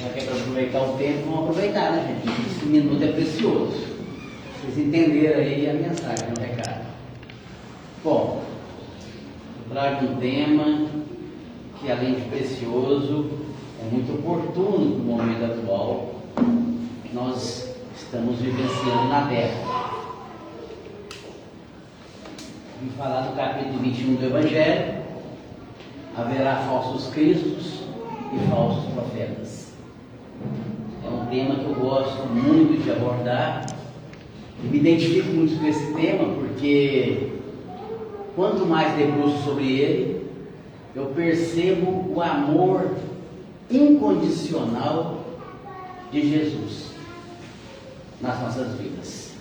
já que é para aproveitar o tempo, vamos aproveitar, né, gente? Esse minuto é precioso. Vocês entenderam aí a mensagem, o recado. Bom, eu trago um tema que, além de precioso, é muito oportuno para o momento atual que nós estamos vivenciando na Terra. Vim falar do capítulo 21 do Evangelho. Haverá falsos cristos e falsos profetas. É um tema que eu gosto muito de abordar. Eu me identifico muito com esse tema porque quanto mais debruço sobre ele, eu percebo o amor incondicional de Jesus nas nossas vidas.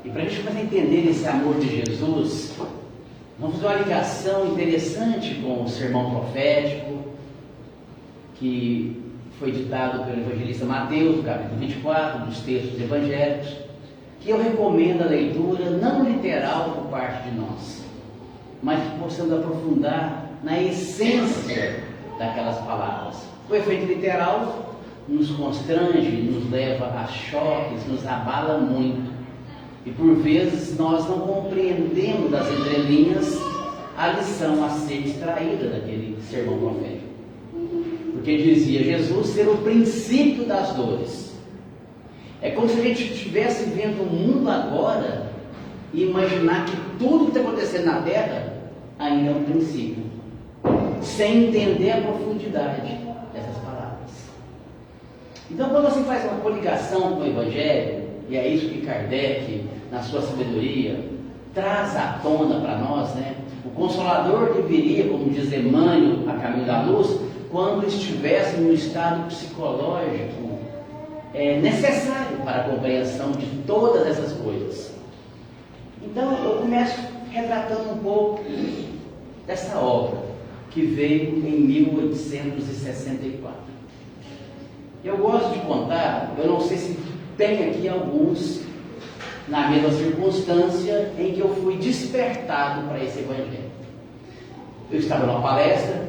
E para a gente começar a entender esse amor de Jesus, vamos fazer uma ligação interessante com o sermão profético que foi ditado pelo evangelista Mateus, no capítulo 24, dos textos evangélicos, que eu recomendo a leitura não literal por parte de nós, mas que possamos aprofundar na essência daquelas palavras. O efeito literal nos constrange, nos leva a choques, nos abala muito. E por vezes nós não compreendemos das entrelinhas a lição a ser extraída daquele sermão profético. Porque dizia Jesus ser o princípio das dores. É como se a gente estivesse vendo o mundo agora e imaginar que tudo que está acontecendo na Terra ainda é um princípio, sem entender a profundidade dessas palavras. Então, quando você faz uma coligação com o Evangelho, e é isso que Kardec, na sua sabedoria, traz à tona para nós, né? O Consolador que viria, como diz Emmanuel, a caminho da luz, quando estivesse no estado psicológico necessário para a compreensão de todas essas coisas. Então, eu começo retratando um pouco dessa obra, que veio em 1864. Eu gosto de contar, eu não sei se tem aqui alguns na mesma circunstância em que eu fui despertado para esse Evangelho. Eu estava numa palestra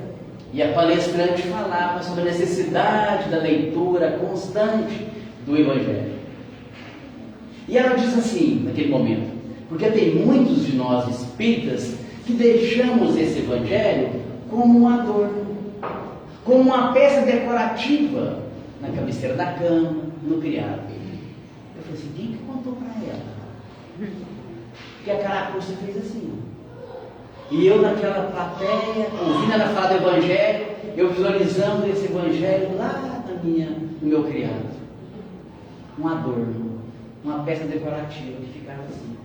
e a palestrante falava sobre a necessidade da leitura constante do Evangelho. E ela diz assim, naquele momento, porque tem muitos de nós espíritas que deixamos esse Evangelho como um adorno, como uma peça decorativa na cabeceira da cama, no criado. Eu falei assim, quem que contou para ela? Porque a carapuça fez assim. E eu naquela plateia, ouvindo ela falar do Evangelho, eu visualizando esse Evangelho lá no meu criado. Um adorno, uma peça decorativa que ficava assim.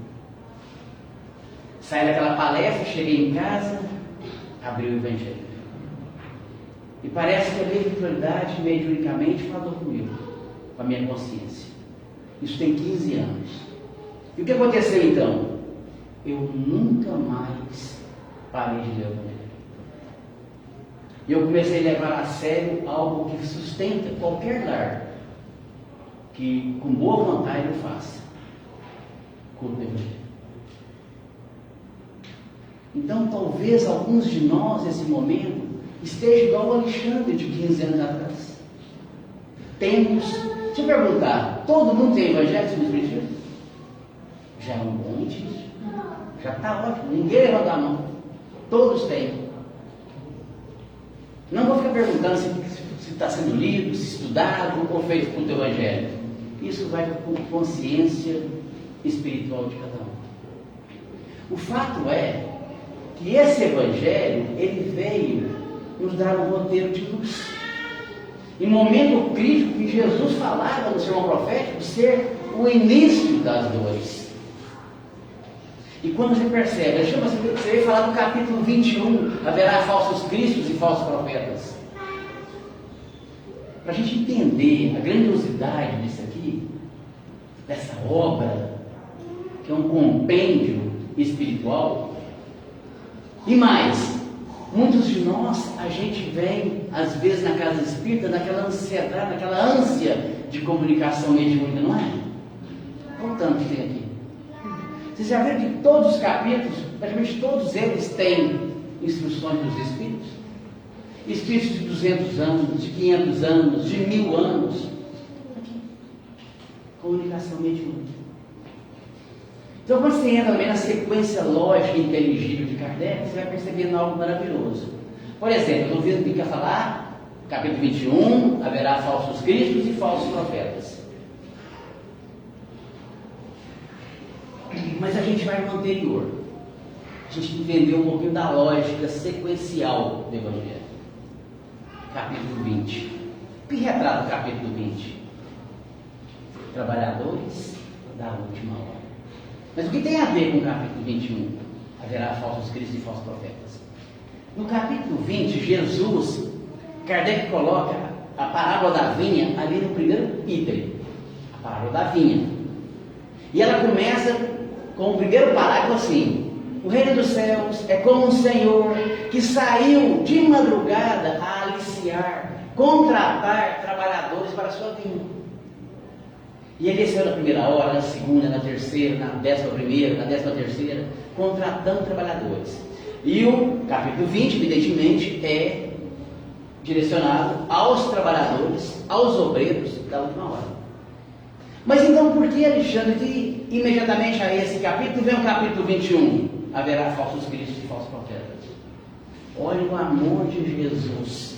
Saí daquela palestra, cheguei em casa, abri o Evangelho. E parece que a minha espiritualidade, mediunicamente, falou comigo, com a minha consciência. Isso tem 15 anos. E o que aconteceu então? Eu nunca mais parei de ler o Evangelho. E eu comecei a levar a sério algo que sustenta qualquer lar, que com boa vontade eu faça. Culto do Evangelho. Então, talvez alguns de nós, nesse momento, esteja igual o Alexandre de 15 anos atrás. Temos, se eu perguntar, todo mundo tem Evangelho sobre o Espiritismo? Já é um bom indício. Já está ótimo, ninguém levanta a mão. Todos têm. Não vou ficar perguntando se está sendo lido, se estudado ou feito com o teu Evangelho. Isso vai com consciência espiritual de cada um. O fato é que esse Evangelho, ele veio nos dar um roteiro de luz. Em momento crítico que Jesus falava no sermão profético ser o início das dores. E quando você percebe, você veio falar no capítulo 21, haverá falsos cristos e falsos profetas. Para a gente entender a grandiosidade disso aqui, dessa obra, que é um compêndio espiritual, e mais, muitos de nós, a gente vem, às vezes, na casa espírita, naquela ansiedade, naquela ânsia de comunicação mediúnica, não é? Olha o tanto que tem aqui. Vocês já viram que todos os capítulos, praticamente todos eles têm instruções dos Espíritos? espíritos de 200 anos, de 500 anos, de 1000 anos. Comunicação mediúnica. Então, quando você entra também na sequência lógica e inteligível de Kardec, você vai percebendo algo maravilhoso. Por exemplo, eu estou ouvindo que quer falar, capítulo 21, haverá falsos cristos e falsos profetas. Mas a gente vai no anterior. A gente entendeu um pouquinho da lógica sequencial do Evangelho. Capítulo 20. O que retrata o capítulo 20? Trabalhadores da última hora. Mas o que tem a ver com o capítulo 21? Haverá falsos cristos e falsos profetas. No capítulo 20, Jesus, Kardec coloca a parábola da vinha ali no primeiro item. A parábola da vinha. E ela começa com o primeiro parágrafo assim: o reino dos céus é como um senhor que saiu de madrugada a aliciar, contratar trabalhadores para a sua vinha. E ele desceu na primeira hora, na segunda, na terceira, na 11ª, na 13ª, contratando trabalhadores. E o capítulo 20, evidentemente, é direcionado aos trabalhadores, aos obreiros da última hora. Mas então por que, Alexandre, que imediatamente a esse capítulo vem o capítulo 21? Haverá falsos cristos e falsos profetas. Olha o amor de Jesus.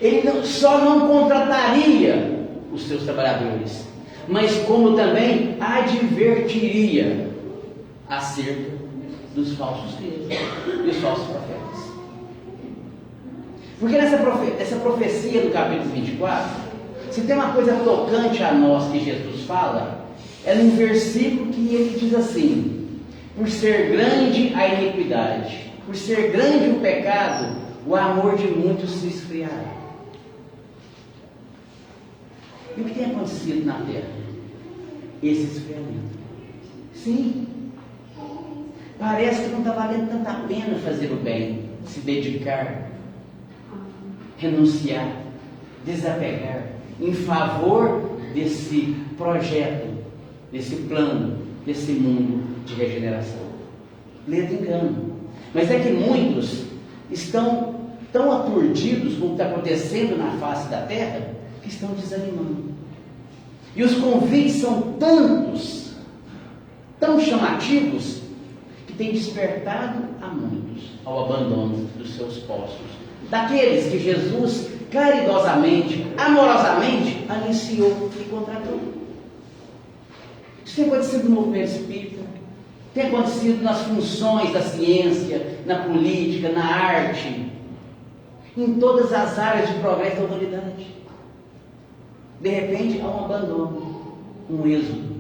Ele só não contrataria os seus trabalhadores, mas como também advertiria acerca dos falsos cristos e os falsos profetas. Porque nessa profecia do capítulo 24, se tem uma coisa tocante a nós que Jesus fala, é num versículo que ele diz assim: por ser grande a iniquidade, por ser grande o pecado, o amor de muitos se esfriará. E o que tem acontecido na terra? Esse esfriamento. Sim. Parece que não está valendo tanta pena fazer o bem, se dedicar, renunciar, desapegar, em favor desse projeto, desse plano, desse mundo de regeneração. Ledo engano. Mas é que muitos estão tão aturdidos com o que está acontecendo na face da terra, que estão desanimando. E os convites são tantos, tão chamativos, que tem despertado a muitos ao abandono dos seus postos. Daqueles que Jesus caridosamente, amorosamente, aliciou e contratou. Isso tem acontecido no movimento espírita, tem acontecido nas funções da ciência, na política, na arte, em todas as áreas de progresso da humanidade. De repente há um abandono, um êxodo.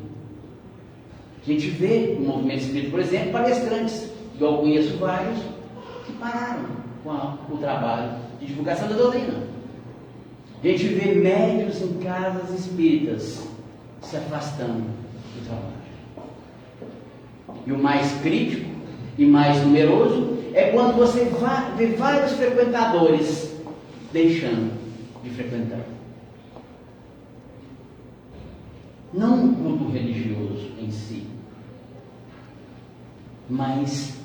A gente vê no movimento espírita, por exemplo, palestrantes, que eu conheço vários, que pararam com o trabalho de divulgação da doutrina. A gente vê médios em casas espíritas se afastando do trabalho. E o mais crítico e mais numeroso é quando você vê vários frequentadores deixando de frequentar. Não o culto religioso em si, mas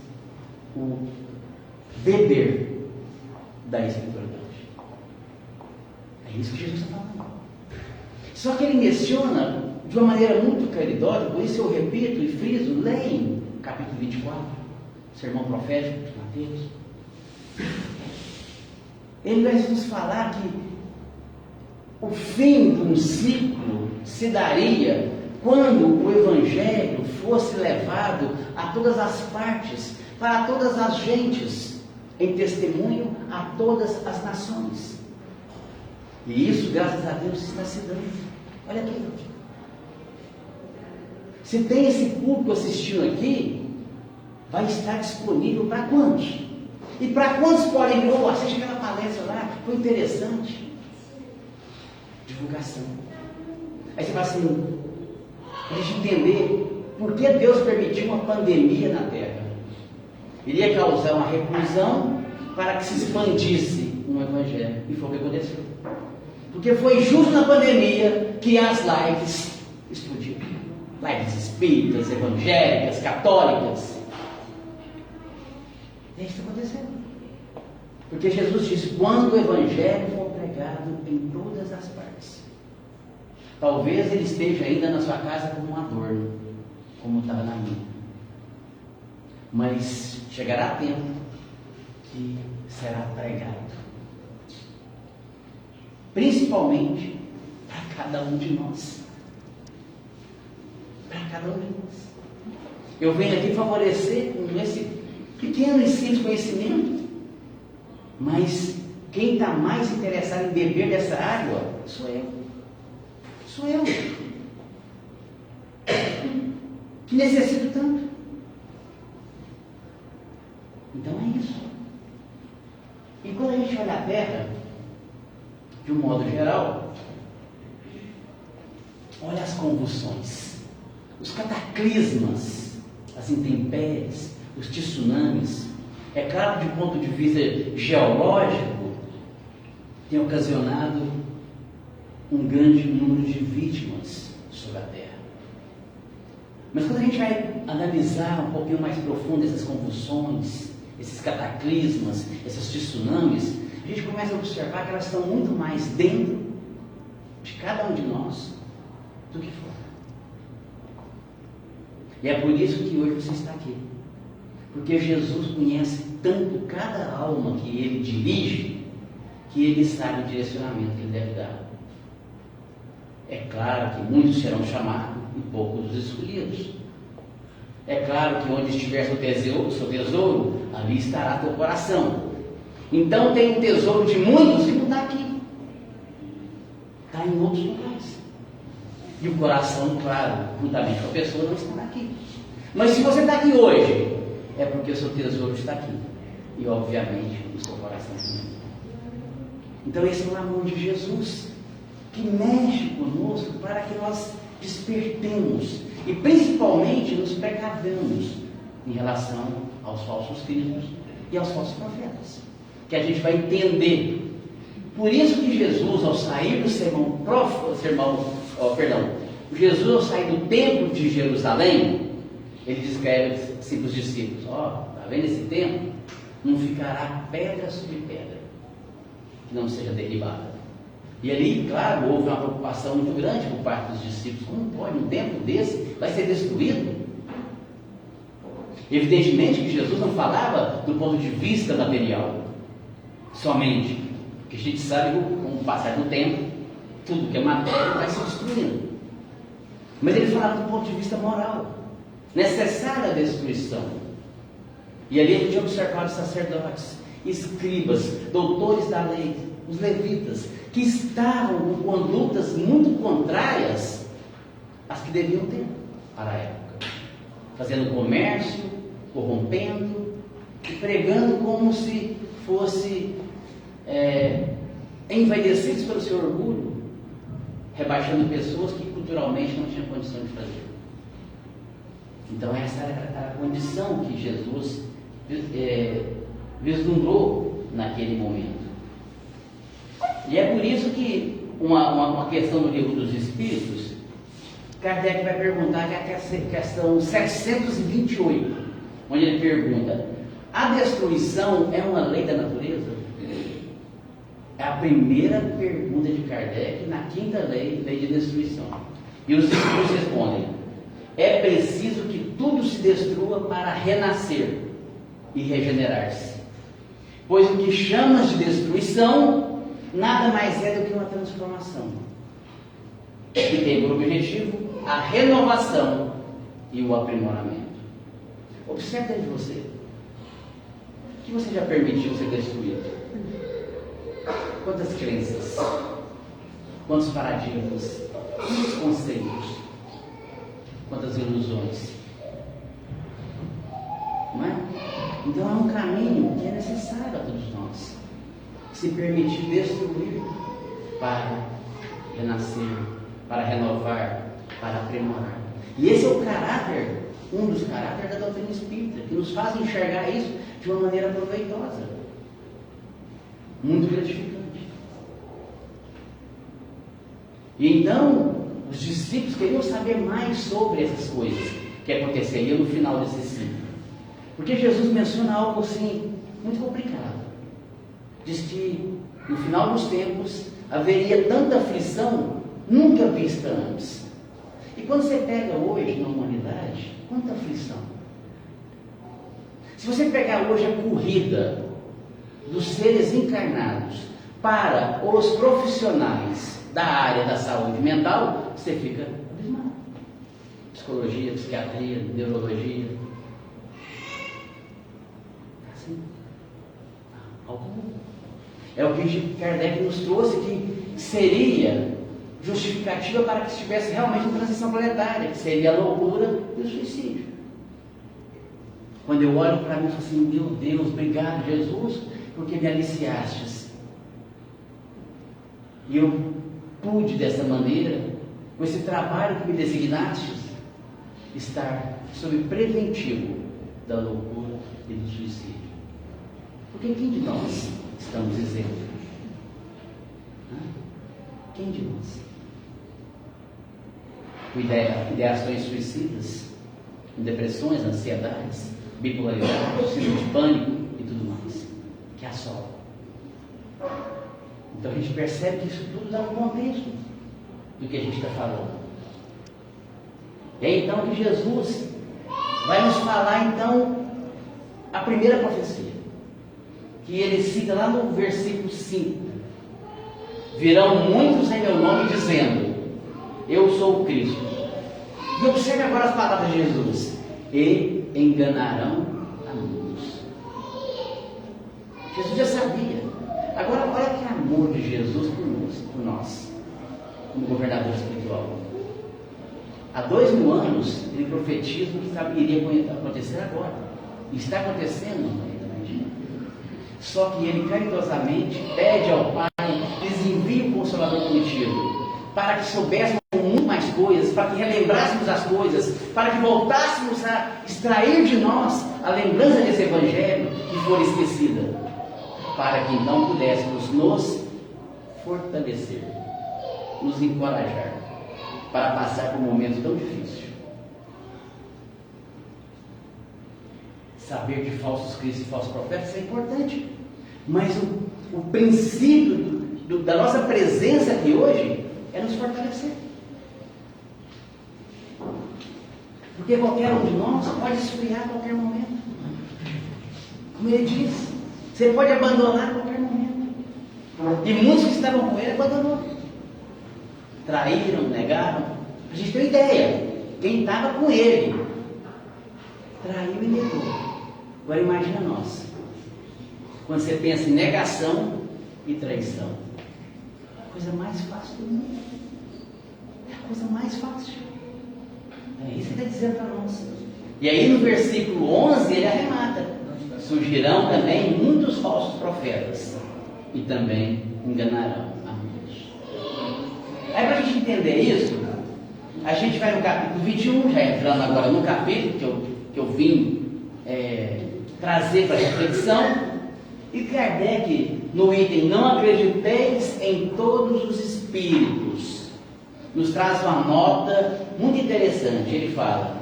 o beber da espiritualidade. É isso que Jesus está falando. Só que ele menciona de uma maneira muito caridosa, por isso eu repito e friso, leem capítulo 24, sermão profético de Mateus. Ele vai nos falar que o fim de um ciclo se daria quando o Evangelho fosse levado a todas as partes, para todas as gentes, em testemunho a todas as nações. E isso, graças a Deus, está se dando. Olha aqui. Se tem esse público assistindo aqui, vai estar disponível para quantos? E para quantos podem vir? Oh, assiste aquela palestra lá, foi interessante. Divulgação. Aí você fala assim, para a gente entender por que Deus permitiu uma pandemia na Terra. Iria causar uma reclusão para que se expandisse um Evangelho. E foi o que aconteceu. Porque foi justo na pandemia que as lives explodiram. Lives espíritas, evangélicas, católicas. E é isso que está acontecendo. Porque Jesus diz: quando o Evangelho for pregado em todas as partes. Talvez ele esteja ainda na sua casa como um adorno, como estava na minha. Mas chegará tempo que será pregado. Principalmente para cada um de nós. Para cada um de nós. Eu venho aqui favorecer com esse pequeno e simples conhecimento. Mas quem está mais interessado em beber dessa água sou eu. Sou eu. Que necessito tanto. Então é isso. E quando a gente olha a Terra, de um modo geral, olha as convulsões, os cataclismas, as intempéries, os tsunamis. É claro que, de ponto de vista geológico, tem ocasionado um grande número de vítimas sobre a Terra. Mas quando a gente vai analisar um pouquinho mais profundo essas convulsões, esses cataclismas, esses tsunamis, a gente começa a observar que elas estão muito mais dentro de cada um de nós do que fora. E é por isso que hoje você está aqui. Porque Jesus conhece tanto cada alma que ele dirige, que ele sabe o direcionamento que ele deve dar. É claro que muitos serão chamados e poucos os escolhidos. É claro que onde estiver seu tesouro, ali estará teu coração. Então tem um tesouro de muitos que não está aqui. Está em outros lugares. E o coração, claro, juntamente com a pessoa, não está aqui. Mas se você está aqui hoje, é porque o seu tesouro está aqui. E obviamente o seu coração também. Então esse é o amor de Jesus, que mexe conosco para que nós despertemos e principalmente nos precavemos em relação aos falsos cristos e aos falsos profetas, que a gente vai entender. Por isso que Jesus, ao sair do Jesus ao sair do templo de Jerusalém, ele descreve assim para os discípulos: está vendo esse templo? Não ficará pedra sobre pedra que não seja derribada. E ali, claro, houve uma preocupação muito grande por parte dos discípulos. Como pode um templo desse vai ser destruído? Evidentemente que Jesus não falava do ponto de vista material somente, porque a gente sabe que com o passar do tempo, tudo que é matéria vai se destruindo. Mas ele falava do ponto de vista moral, necessária a destruição. E ali a gente observava os sacerdotes, escribas, doutores da lei, os levitas, que estavam com condutas muito contrárias às que deviam ter para a época, fazendo comércio, corrompendo e pregando como se fosse envaidecidos pelo seu orgulho, rebaixando pessoas que culturalmente não tinham condição de fazer. Então essa era a condição que Jesus vislumbrou naquele momento. E é por isso que uma questão no Livro dos Espíritos, Kardec vai perguntar, que é a questão 728, onde ele pergunta: a destruição é uma lei da natureza? É a primeira pergunta de Kardec na quinta lei, lei de destruição. E os Espíritos respondem: é preciso que tudo se destrua para renascer e regenerar-se. Pois o que chamas de destruição nada mais é do que uma transformação, que tem por objetivo a renovação e o aprimoramento. Observe dentro de você, o que você já permitiu ser destruído? Quantas crenças, quantos paradigmas, quantos conceitos, quantas ilusões, não é? Então é um caminho que é necessário a todos nós, se permitir destruir para renascer, para renovar, para aprimorar. E esse é o caráter, um dos caráteres da doutrina espírita, que nos faz enxergar isso de uma maneira proveitosa, muito gratificante. E então, os discípulos queriam saber mais sobre essas coisas que aconteceriam no final desse ciclo. Porque Jesus menciona algo assim, muito complicado. diz que no final dos tempos haveria tanta aflição nunca vista antes. E quando você pega hoje na humanidade, quanta aflição. Se você pegar hoje a corrida dos seres encarnados para os profissionais da área da saúde mental, você fica abismado. Psicologia, psiquiatria, neurologia. Assim. É o que Kardec nos trouxe, que seria justificativa para que estivesse realmente uma transição planetária, que seria a loucura e o suicídio. Quando eu olho para mim e falo assim, meu Deus, obrigado Jesus, porque me aliciastes. E eu pude dessa maneira, com esse trabalho que me designastes, estar sob preventivo da loucura e do suicídio. Porque quem de nós estamos isentos? Quem de nós? Com ideações suicidas, com depressões, ansiedades, bipolaridade, síndrome de pânico e tudo mais, que assola. Então a gente percebe que isso tudo dá um contexto do que a gente está falando. E é então que Jesus vai nos falar então a primeira profecia, que ele cita lá no versículo 5. Virão muitos em meu nome dizendo, eu sou o Cristo. E observe agora as palavras de Jesus. E enganarão a muitos. Jesus já sabia. Agora olha que amor de Jesus por nós, como governador espiritual. Há 2000 anos ele profetiza o que iria acontecer agora. E está acontecendo. Só que ele caridosamente pede ao Pai, lhes envia o Consolador prometido, para que soubéssemos muito mais coisas, para que relembrássemos as coisas, para que voltássemos a extrair de nós a lembrança desse Evangelho que for esquecida, para que então pudéssemos nos fortalecer, nos encorajar, para passar por um momento tão difícil. Saber de falsos cristos e falsos profetas é importante, mas o princípio da nossa presença aqui hoje é nos fortalecer. Porque qualquer um de nós pode esfriar a qualquer momento. Como ele diz, você pode abandonar a qualquer momento. E muitos que estavam com ele abandonou. Traíram, negaram. A gente tem uma ideia. Quem estava com ele traiu e negou. Agora imagina nós. Quando você pensa em negação e traição. É a coisa mais fácil do mundo. É a coisa mais fácil. É isso que ele está dizendo para nós. E aí no versículo 11 ele arremata. Surgirão também muitos falsos profetas. E também enganarão a muitos. Aí para a gente entender isso, a gente vai no capítulo 21, já entrando agora no capítulo que eu vim trazer para a reflexão. E Kardec, no item não acrediteis em todos os espíritos, nos traz uma nota muito interessante. Ele fala,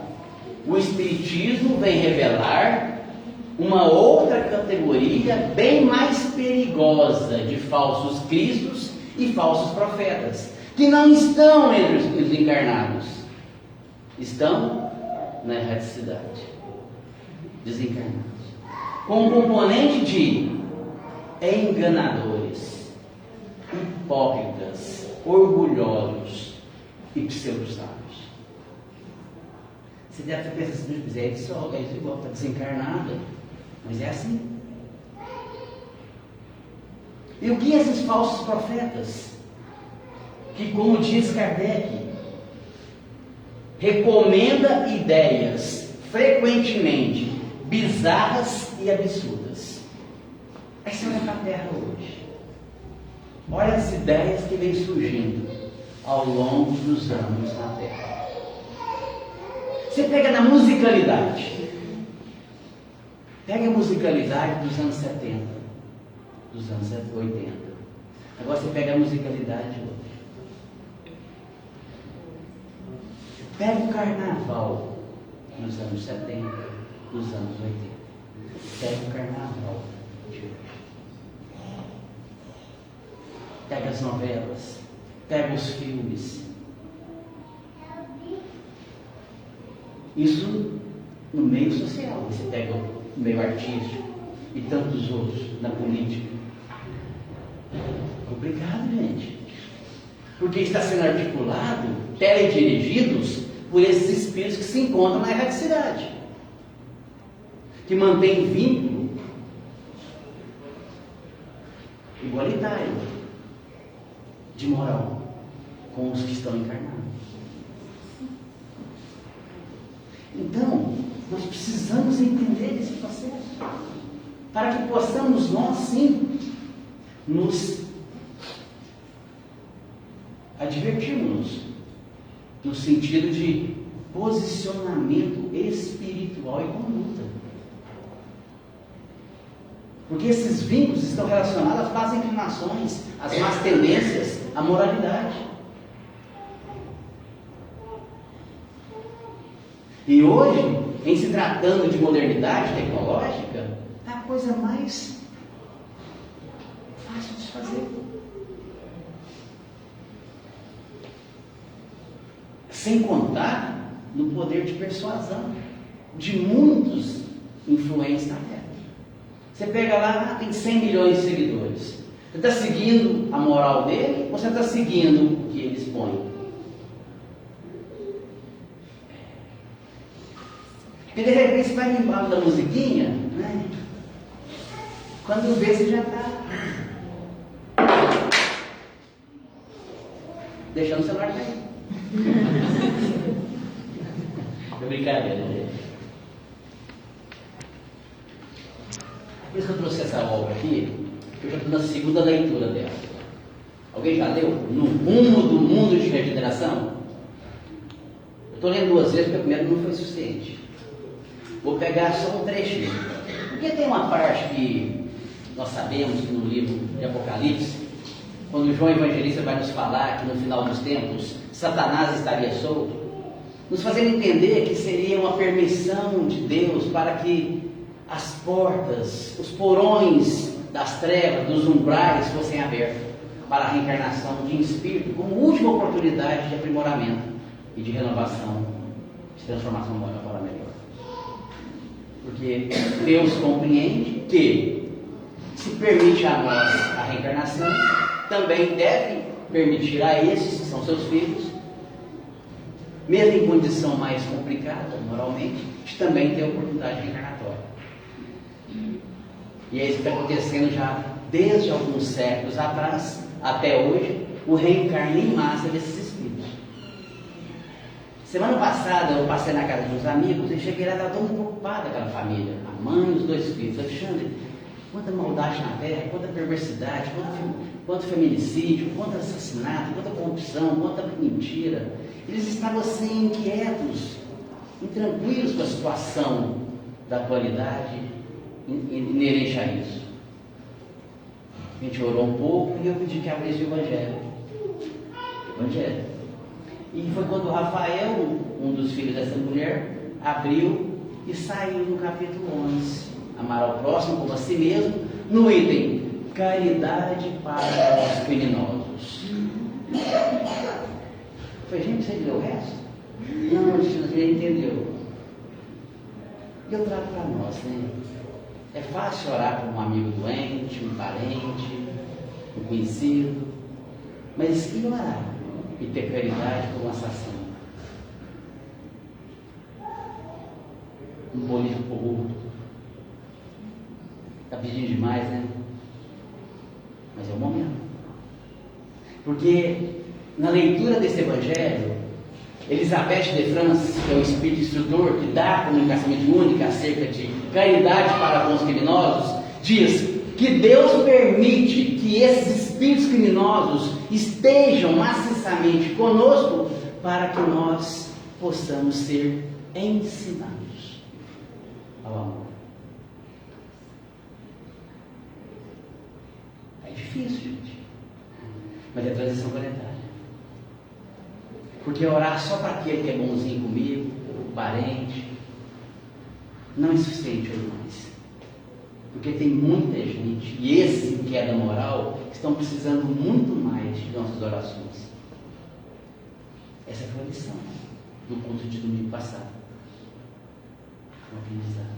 o Espiritismo vem revelar uma outra categoria bem mais perigosa de falsos cristos e falsos profetas, que não estão entre os encarnados, estão na erraticidade, desencarnados, com um componente de enganadores, hipócritas, orgulhosos e pseudo-sábios. Você deve estar pensando assim, é isso igual, está desencarnado, mas é assim. E o que esses falsos profetas, que como diz Kardec, recomenda ideias frequentemente bizarras e absurdas. Aí você olha para a Terra hoje, olha as ideias que vêm surgindo ao longo dos anos na Terra. Você pega na musicalidade, pega a musicalidade dos anos 70, dos anos 80, agora você pega a musicalidade de hoje. Pega o carnaval dos anos 70, dos anos 80. Pega o carnaval de hoje. pega as novelas, pega os filmes. Isso no meio social, você pega o meio artístico e tantos outros na política. Complicado, gente. Porque está sendo articulado, teledirigidos por esses espíritos que se encontram na erraticidade, que mantêm vínculo igualitário de moral com os que estão encarnados. Então, nós precisamos entender esse processo para que possamos nós sim nos advertirmos no sentido de posicionamento espiritual e conduta. Porque esses vínculos estão relacionados às más inclinações, às más tendências, à moralidade. E hoje, em se tratando de modernidade tecnológica, é a coisa mais fácil de se fazer. Sem contar no poder de persuasão de muitos influentes na Terra. Você pega lá, tem 100 milhões de seguidores. Você está seguindo a moral dele ou você está seguindo o que ele expõe? Porque de repente você vai no embalo da musiquinha, né? Quando vê, você já está deixando o celular cair. É brincadeira, gente. Por isso que eu trouxe essa obra aqui, que eu já estou na segunda leitura dela. Alguém já leu? No Rumo do Mundo de Regeneração? Eu estou lendo duas vezes, porque a primeira não foi suficiente. Vou pegar só um trechinho. Porque tem uma parte que nós sabemos que no livro de Apocalipse, quando João Evangelista vai nos falar que no final dos tempos Satanás estaria solto, nos fazendo entender que seria uma permissão de Deus para que as portas, os porões das trevas, dos umbrais fossem abertos para a reencarnação de um espírito como última oportunidade de aprimoramento e de renovação, de transformação moral para melhor. Porque Deus compreende que se permite a nós a reencarnação, também deve permitir a esses que são seus filhos, mesmo em condição mais complicada moralmente, de também ter oportunidade reencarnatória. E é isso que está acontecendo já desde alguns séculos atrás até hoje, o reencarne em massa desses espíritos. Semana passada eu passei na casa de uns amigos e cheguei lá, estava todo mundo preocupado, aquela família, a mãe e os dois filhos. Alexandre, quanta maldade na terra, quanta perversidade, quanto feminicídio, quanto assassinato, quanta corrupção, quanta mentira. Eles estavam assim inquietos, intranquilos com a situação da atualidade inerente a isso. A gente orou um pouco e eu pedi que abrisse o Evangelho. E foi quando o Rafael, um dos filhos dessa mulher, abriu e saiu no capítulo 11. Amar ao próximo como a si mesmo, no item caridade para os criminosos. Foi, gente, você leu o resto? Não, você entendeu. E eu trago para nós, né? É fácil orar por um amigo doente, um parente, um conhecido, mas e orar e ter caridade por um assassino? Um político corrupto. Está pedindo demais, né? Mas é o momento. Porque na leitura desse Evangelho, Elizabeth de France, que é o espírito instrutor que dá a comunicação mediúnica acerca de caridade para com os criminosos, diz que Deus permite que esses espíritos criminosos estejam maciçamente conosco para que nós possamos ser ensinados ao amor. É difícil, gente, mas é transição planetária. Porque orar só para aquele que é bonzinho comigo, o parente, não é suficiente hoje mais. Porque tem muita gente, e esse em queda moral, estão precisando muito mais de nossas orações. Essa foi a lição do culto de domingo passado. O aprendizado.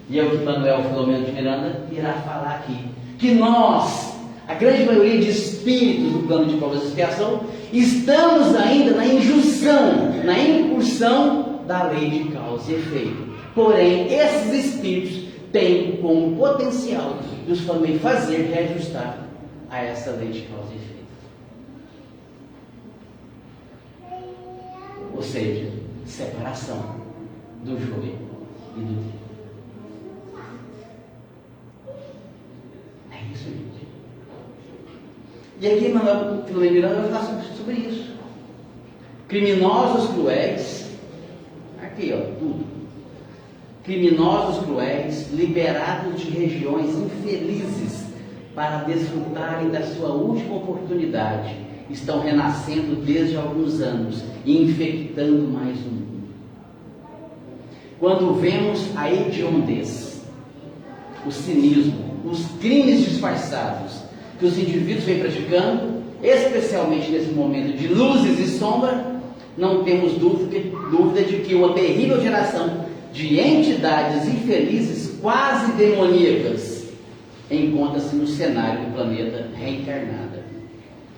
E é o que Manuel Filomeno de Miranda irá falar aqui. Que nós, a grande maioria de espíritos do plano de provas e expiação, estamos ainda na injunção, na incursão da lei de causa e efeito. Porém, esses espíritos têm como potencial nos fazer reajustar a essa lei de causa e efeito. Ou seja, separação do joio e do trigo. É isso, gente. E aqui Manuel Filomeno de Miranda vai falar sobre isso. Criminosos cruéis, aqui ó, tudo. Criminosos cruéis, liberados de regiões infelizes para desfrutarem da sua última oportunidade, estão renascendo desde alguns anos e infectando mais o mundo. Quando vemos a hediondez, o cinismo, os crimes disfarçados que os indivíduos vêm praticando, especialmente nesse momento de luzes e sombra, não temos dúvida de que uma terrível geração de entidades infelizes, quase demoníacas, encontra-se no cenário do planeta reencarnada,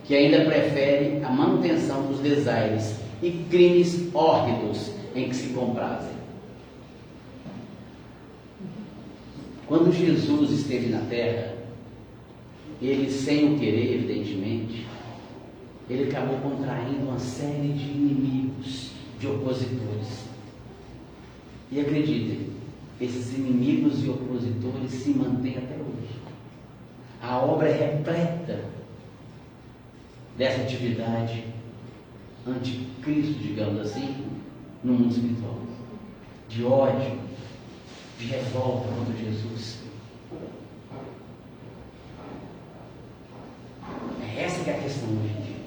que ainda prefere a manutenção dos desaires e crimes hórridos em que se comprazem. Quando Jesus esteve na Terra, ele, sem o querer, evidentemente, ele acabou contraindo uma série de inimigos, de opositores. E acreditem, esses inimigos e opositores se mantêm até hoje. A obra é repleta dessa atividade anticristo, digamos assim, no mundo espiritual. De ódio, de revolta contra Jesus. Essa que é a questão hoje em dia.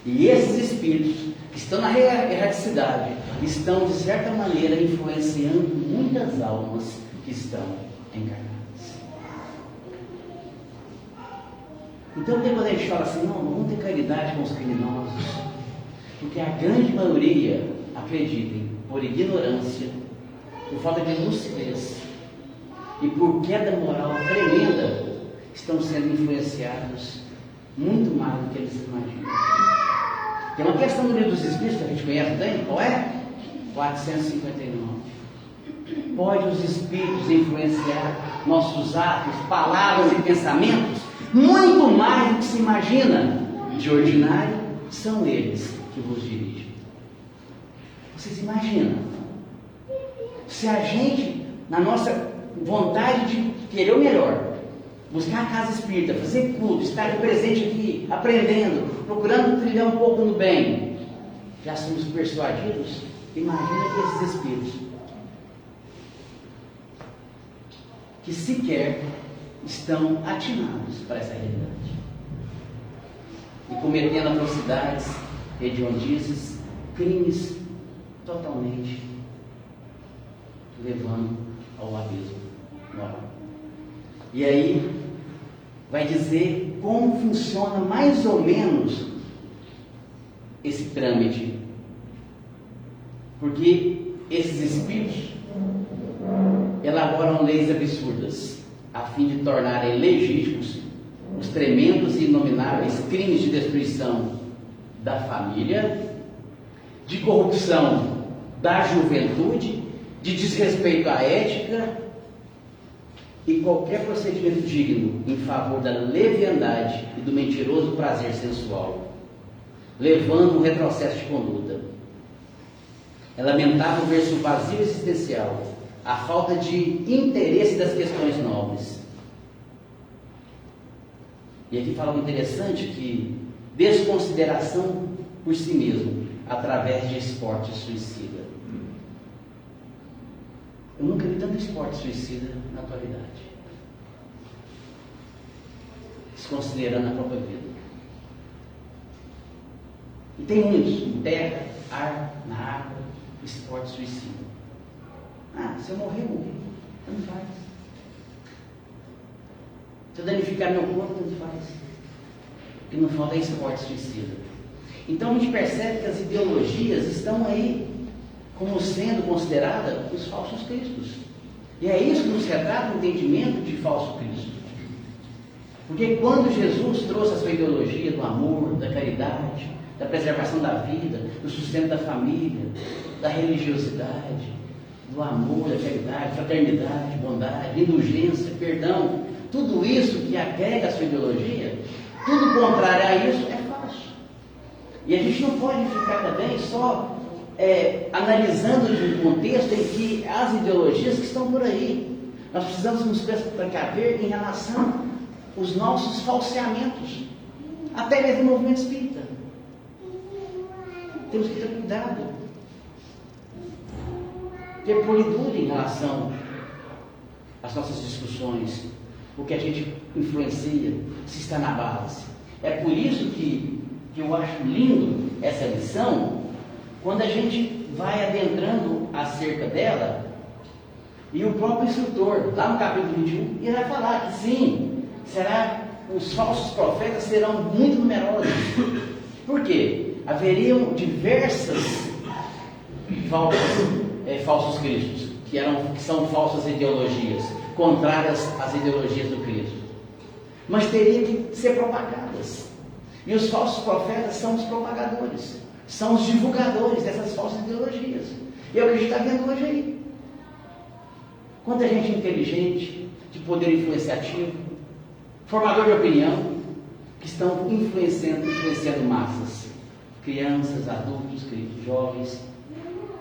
E esses espíritos que estão na erraticidade estão, de certa maneira, influenciando muitas almas que estão encarnadas. Então, quando a gente fala assim, não vamos ter caridade com os criminosos, porque a grande maioria, acreditem, por ignorância, por falta de lucidez e por queda moral tremenda, estão sendo influenciados muito mais do que eles imaginam. Tem uma questão no livro dos Espíritos que a gente conhece bem, qual é? 459. Pode os Espíritos influenciar nossos atos, palavras e pensamentos muito mais do que se imagina. De ordinário, são eles que vos dirigem. Vocês imaginam? Se a gente, na nossa vontade de querer o melhor, buscar a casa espírita, fazer culto, estar presente aqui, aprendendo, procurando trilhar um pouco no bem, já somos persuadidos, imagina que esses espíritos, que sequer estão atinados para essa realidade, e cometendo atrocidades, hediondizes, crimes totalmente levando ao abismo moral. E aí vai dizer como funciona mais ou menos esse trâmite. Porque esses espíritos elaboram leis absurdas a fim de tornarem legítimos os tremendos e inomináveis crimes de destruição da família, de corrupção da juventude, de desrespeito à ética e qualquer procedimento digno em favor da leviandade e do mentiroso prazer sensual, levando um retrocesso de conduta. É lamentável ver-se o vazio existencial, a falta de interesse das questões nobres. E aqui fala algo interessante, que desconsideração por si mesmo, através de esporte suicida. Eu nunca vi tanto esporte suicida na atualidade. Desconsiderando a própria vida. E tem muitos, em terra, ar, na água, esporte suicida. Se eu morrer, morri. Não faz. Se eu danificar meu corpo, tanto faz. Porque no final é esporte suicida. Então a gente percebe que as ideologias estão aí como sendo consideradas os falsos cristos. E é isso que nos retrata o entendimento de falso Cristo. Porque quando Jesus trouxe a sua ideologia do amor, da caridade, da preservação da vida, do sustento da família, da religiosidade, do amor, da caridade, fraternidade, bondade, indulgência, perdão, tudo isso que agrega a sua ideologia, tudo contrário a isso é falso. E a gente não pode ficar também só analisando de um contexto em que as ideologias que estão por aí. Nós precisamos nos precaver em relação aos nossos falseamentos, até mesmo no movimento espírita. Temos que ter cuidado, ter polidura em relação às nossas discussões, o que a gente influencia, se está na base. É por isso que eu acho lindo essa lição, quando a gente vai adentrando acerca dela, e o próprio instrutor, lá no capítulo 21, ele vai falar que sim, os falsos profetas serão muito numerosos. Por quê? Haveriam diversas falsos cristos, que são falsas ideologias, contrárias às ideologias do Cristo. Mas teriam que ser propagadas. E os falsos profetas são os propagadores, são os divulgadores dessas falsas ideologias. E é o que a gente está vendo hoje aí. Quanta gente inteligente, de poder influenciativo, formador de opinião, que estão influenciando massas, crianças, adultos, jovens,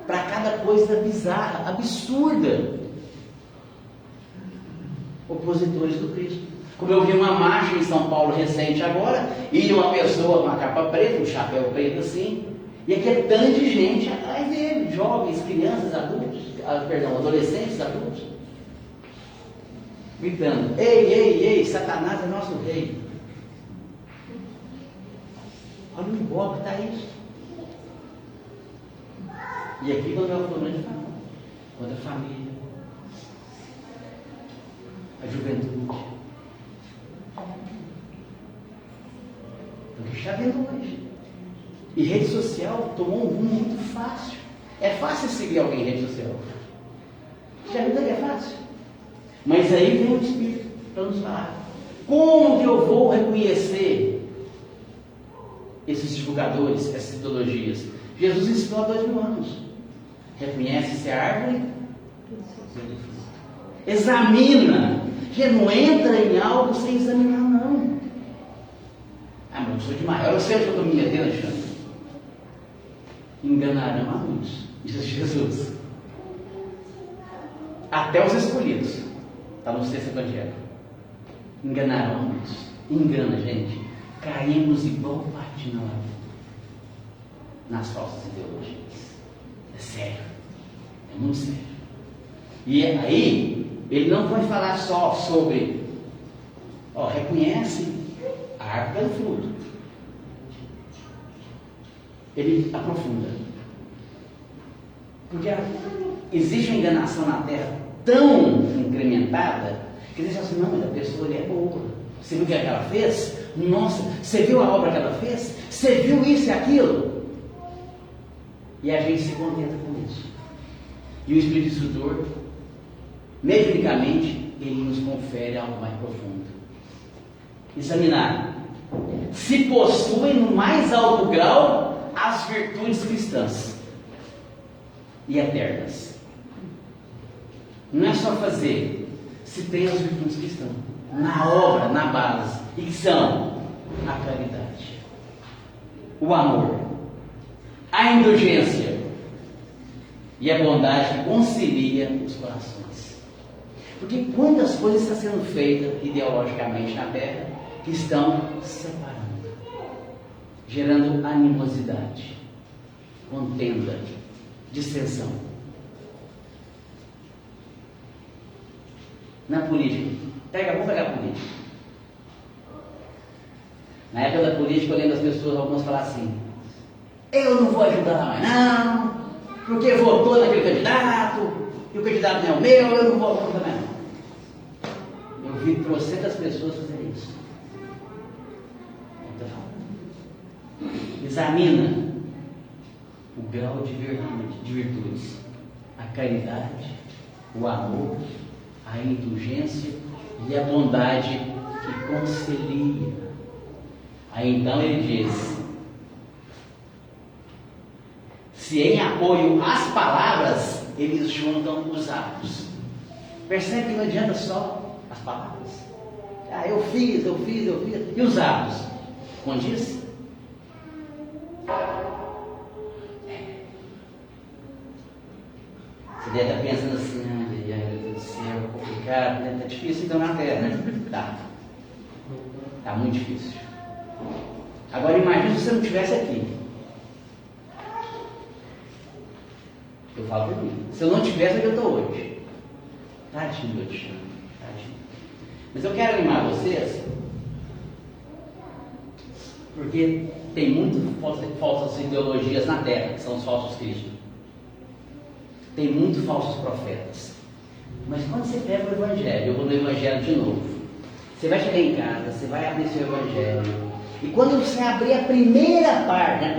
para cada coisa bizarra, absurda. Opositores do Cristo. Como eu vi uma marcha em São Paulo recente agora, e uma pessoa com uma capa preta, um chapéu preto assim, e aquele tanto de gente atrás dele, jovens, crianças, adultos, adolescentes, adultos, gritando: ei, ei, ei, Satanás é nosso rei. Olha o igual que está isso. E aqui quando eu falo de fala, contra a família, a juventude. O que está vendo hoje. E rede social tomou um rumo muito fácil. É fácil seguir alguém em rede social. Já viu que é fácil? Mas aí vem o Espírito para nos falar. Como que eu vou reconhecer esses divulgadores, essas ideologias? Jesus ensinou há 2000 anos. Reconhece-se a árvore? Examina. Já não entra em algo sem examinar, não. Ah, mas eu sou de maior, eu sei o que eu estou me metendo, Alexandre. Enganarão a muitos, diz Jesus. Até os escolhidos. Está no sexto evangelho. Enganarão a muitos. Engana, gente. Caímos igual patinho nas falsas ideologias. É sério. É muito sério. E aí, ele não vai falar só sobre, reconhece a árvore pelo fruto. Ele aprofunda. Porque existe uma enganação na terra tão incrementada que eles assim: não, mas a pessoa ali é boa. Você viu o que ela fez? Nossa, você viu a obra que ela fez? Você viu isso e aquilo? E a gente se contenta com isso. E o Espírito Instrutor, mediunicamente, ele nos confere algo mais profundo. Examinar se possuem no mais alto grau as virtudes cristãs e eternas. Não é só fazer, se tem as virtudes cristãs na obra, na base, e que são a caridade, o amor, a indulgência e a bondade que concilia os corações. Porque quantas coisas estão sendo feitas ideologicamente na terra que estão separando, gerando animosidade, contenda, dissensão. Na política, vamos pegar a política. Na época da política, eu lembro as pessoas, algumas falar assim: eu não vou ajudar mais não, porque votou naquele candidato, e o candidato não é o meu, eu não vou ajudar mais não. Eu vi trocentas pessoas fazendo isso. Examina o grau de virtudes, a caridade, o amor, a indulgência e a bondade que concilia. Aí então ele diz: se em apoio às palavras, eles juntam os atos. Percebe que não adianta só as palavras. Ah, eu fiz. E os atos? Condiz? Você deve estar pensando assim: ai, meu Deus do céu, complicado, né? Tá difícil então na terra, né? Tá muito difícil. Agora imagine se você não estivesse aqui. Eu falo por mim. Se eu não estivesse onde eu estou hoje. Tadinho, meu Deus. Tadinho. Mas eu quero animar vocês, porque tem muitas falsas ideologias na terra, que são os falsos cristos. Tem muitos falsos profetas. Mas quando você pega o Evangelho, eu vou no Evangelho de novo. Você vai chegar em casa, você vai abrir seu Evangelho. E quando você abrir a primeira página,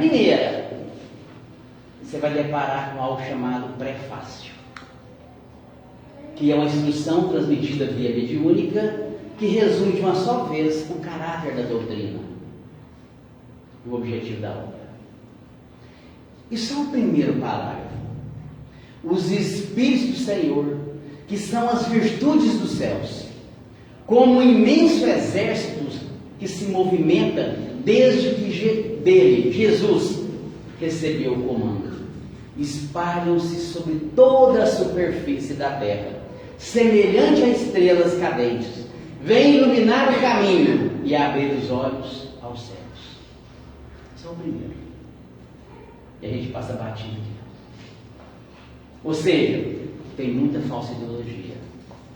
você vai deparar com algo chamado prefácio, que é uma instrução transmitida via mediúnica, que resume de uma só vez o caráter da doutrina, o objetivo da obra. E só o primeiro parágrafo: os Espíritos do Senhor, que são as virtudes dos céus, como um imenso exército que se movimenta desde que dele, Jesus, recebeu o comando, espalham-se sobre toda a superfície da terra, semelhante a estrelas cadentes, vem iluminar o caminho e abrir os olhos aos céus. Esse é o primeiro. E a gente passa batido aqui. Ou seja, tem muita falsa ideologia,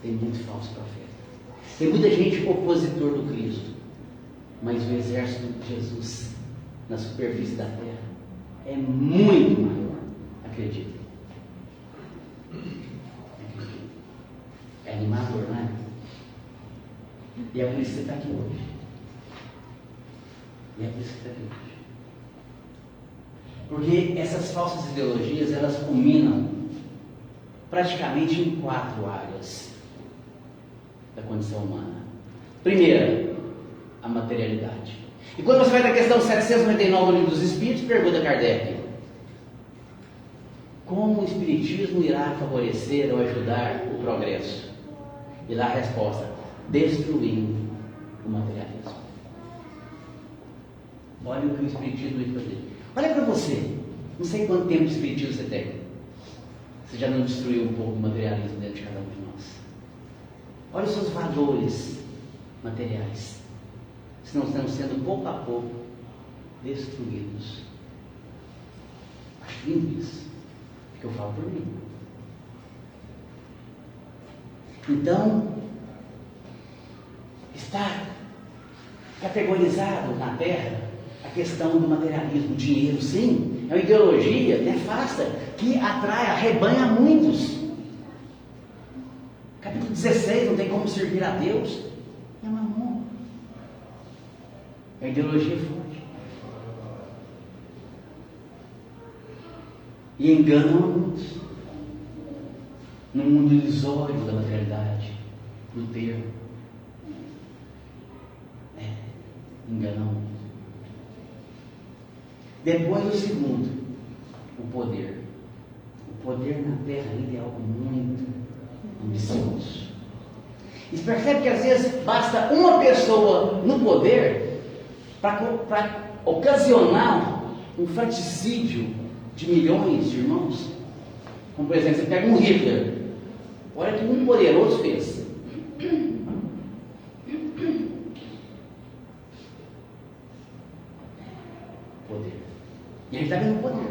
tem muito falso profeta, tem muita gente opositor do Cristo, mas o exército de Jesus na superfície da terra é muito maior. Acreditem. É animador, não é? E é por isso que você está aqui hoje. Porque essas falsas ideologias, elas culminam praticamente em 4 áreas da condição humana. Primeira, a materialidade. E quando você vai na questão 799 do Livro dos Espíritos, pergunta Kardec: como o Espiritismo irá favorecer ou ajudar o progresso? E lá a resposta: destruindo o materialismo. Olha o que o Espiritismo vai fazer. Olha para você, não sei quanto tempo de Espiritismo você tem. Você já não destruiu um pouco o materialismo dentro de cada um de nós? Olha os seus valores materiais, se não estão sendo pouco a pouco destruídos. Acho lindo isso, porque eu falo por mim. Então, está categorizado na Terra a questão do materialismo. O dinheiro, sim, é uma ideologia nefasta que atrai, arrebanha muitos. Capítulo 16, não tem como servir a Deus. É mamon. É ideologia forte. E enganam a muitos. No mundo ilusório da materialidade, no termo. Enganam muito. Depois o segundo, o poder. O poder na Terra ainda é algo muito ambicioso. E percebe que às vezes basta uma pessoa no poder para ocasionar um fratricídio de milhões de irmãos. Como por exemplo, você pega um Hitler. Olha que um poderoso fez. Poder. E ele está vendo o poder.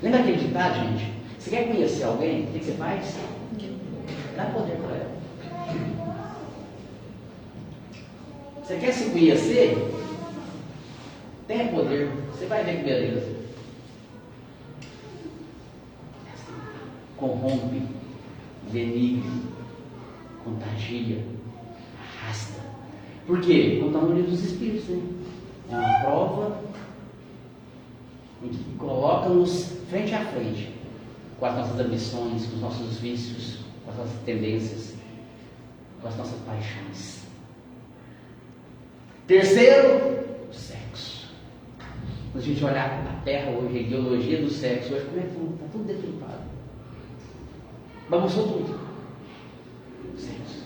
Lembra aquele ditado, gente? Você quer conhecer alguém? O que você faz? Dá poder para ela. Você quer se conhecer? Tenha poder. Você vai ver que beleza. Corrompe, denigre, contagia, arrasta. Por quê? Porque está no livro dos Espíritos, né? É uma prova em que coloca-nos frente a frente com as nossas ambições, com os nossos vícios, com as nossas tendências, com as nossas paixões. Terceiro, o sexo. Quando a gente olhar a Terra hoje, a ideologia do sexo, hoje como é que está tudo deturpado. Bagunçou tudo. Sexo.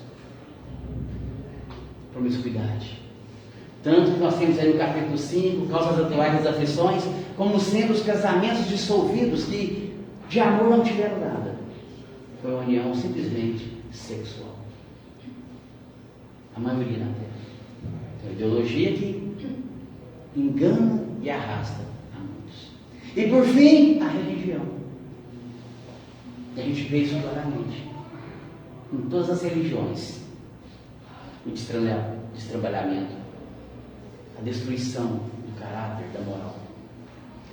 Promiscuidade. Tanto que nós temos aí no capítulo 5, causas atuais das aflições, como sendo os casamentos dissolvidos que de amor não tiveram nada. Foi uma união simplesmente sexual. A maioria na Terra. É uma ideologia que engana e arrasta a muitos. E por fim, a religião. E a gente vê isso claramente em todas as religiões. O destrambalhamento, a destruição do caráter, da moral,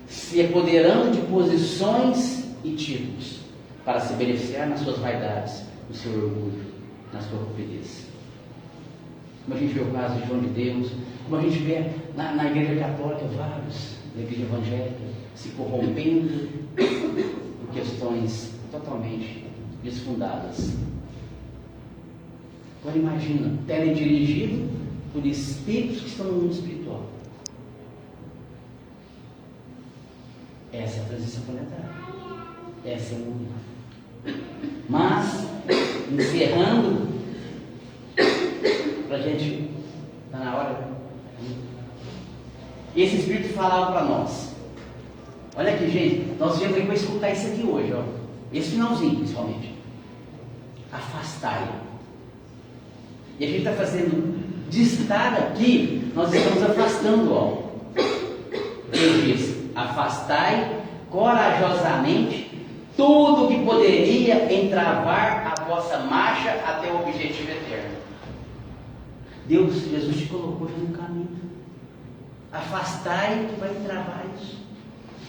se apoderando de posições e títulos para se beneficiar nas suas vaidades, no seu orgulho, na sua cupidez. Como a gente vê o caso de João de Deus, como a gente vê na igreja católica, vários, na igreja evangélica, se corrompendo por questões totalmente desfundadas. Agora imagina, teledirigido por espíritos que estão no mundo espiritual. Essa é a transição planetária. Essa é a união. Mas, encerrando, para a gente, está na hora. Esse espírito falava para nós. Olha aqui, gente, nós viemos aqui para escutar isso aqui hoje, ó. Esse finalzinho, principalmente. Afastai. E a gente está fazendo de estar aqui, nós estamos afastando algo. Ele diz: afastai corajosamente tudo que poderia entravar a vossa marcha até o objetivo eterno. Deus, Jesus te colocou já no caminho. Afastai que vai entravar isso.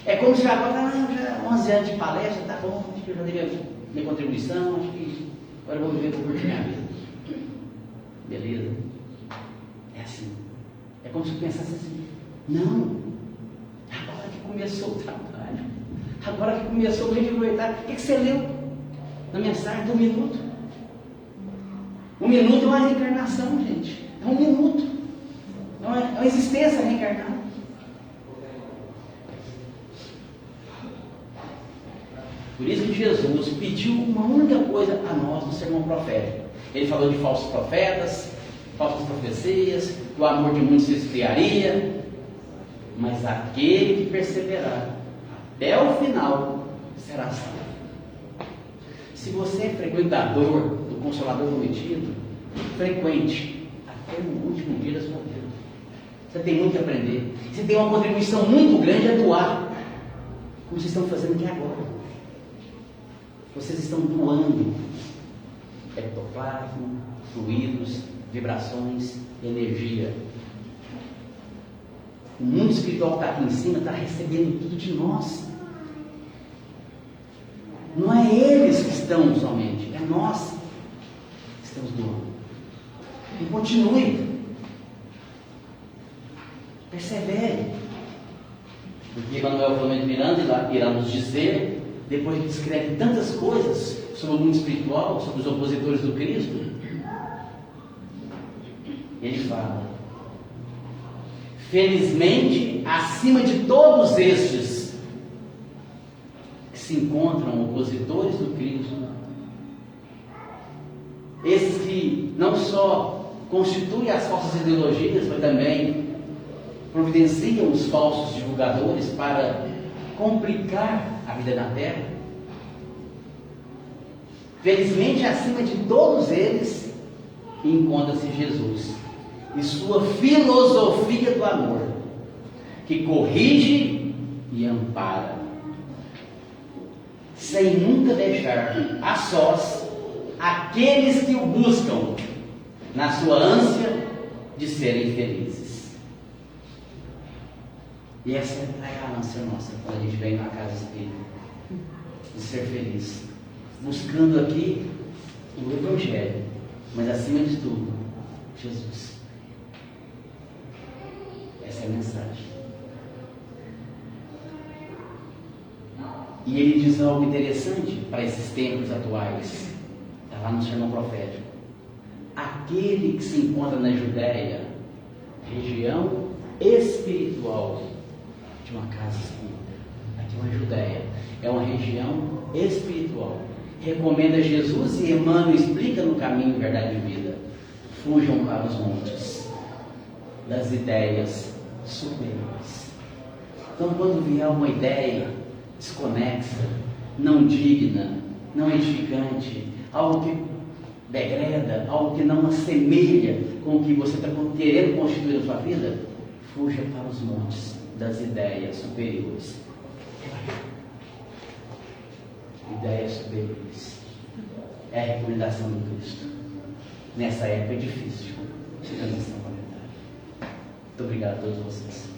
É como se agora, já 11 anos de palestra, tá bom, acho que eu já dei minha contribuição, acho que agora eu vou viver por curtir minha vida. Beleza? É assim. É como se eu pensasse assim: não, agora que começou o trabalho, agora que começou o regimentar, o que você leu na mensagem do minuto? Um minuto é uma reencarnação, gente. É um minuto. É uma existência reencarnada. Por isso que Jesus pediu uma única coisa a nós no sermão profético. Ele falou de falsos profetas, falsas profecias, que o amor de muitos se esfriaria, mas aquele que perseverar até o final será salvo. Se você é frequentador do Consolador Prometido, frequente até o último dia da sua vida. Você tem muito a aprender. Você tem uma contribuição muito grande a doar, como vocês estão fazendo aqui agora. Vocês estão doando ectoplasma, fluidos, vibrações, energia. O mundo espiritual que está aqui em cima está recebendo tudo de nós. Não é eles que estão somente, é nós que estamos doando. E continue. Persevere. Porque Manuel Flamengo Miranda irá nos dizer, depois que descreve tantas coisas sobre o mundo espiritual, sobre os opositores do Cristo, ele fala: felizmente, acima de todos estes que se encontram opositores do Cristo, esses que não só constituem as falsas ideologias, mas também providenciam os falsos divulgadores para complicar a vida na Terra. Felizmente, acima de todos eles, encontra-se Jesus e sua filosofia do amor, que corrige e ampara, sem nunca deixar a sós aqueles que o buscam na sua ânsia de serem felizes. E essa é a ânsia nossa quando a gente vem na casa espírita, de ser feliz, buscando aqui o Evangelho, mas acima de tudo, Jesus. Essa é a mensagem. E ele diz algo interessante para esses tempos atuais. Está lá no sermão profético. Aquele que se encontra na Judéia, região espiritual de uma casa espírita. Aqui é uma Judéia, é uma região espiritual. Recomenda Jesus e Emmanuel explica no Caminho, Verdade e Vida. Fujam para os montes das ideias superiores. Então, quando vier uma ideia desconexa, não digna, não edificante, algo que degreda, algo que não assemelha com o que você está querendo constituir na sua vida, fuja para os montes das ideias superiores. Ideias superiores. É a recomendação do Cristo. Nessa época é difícil. Muito obrigado a todos vocês.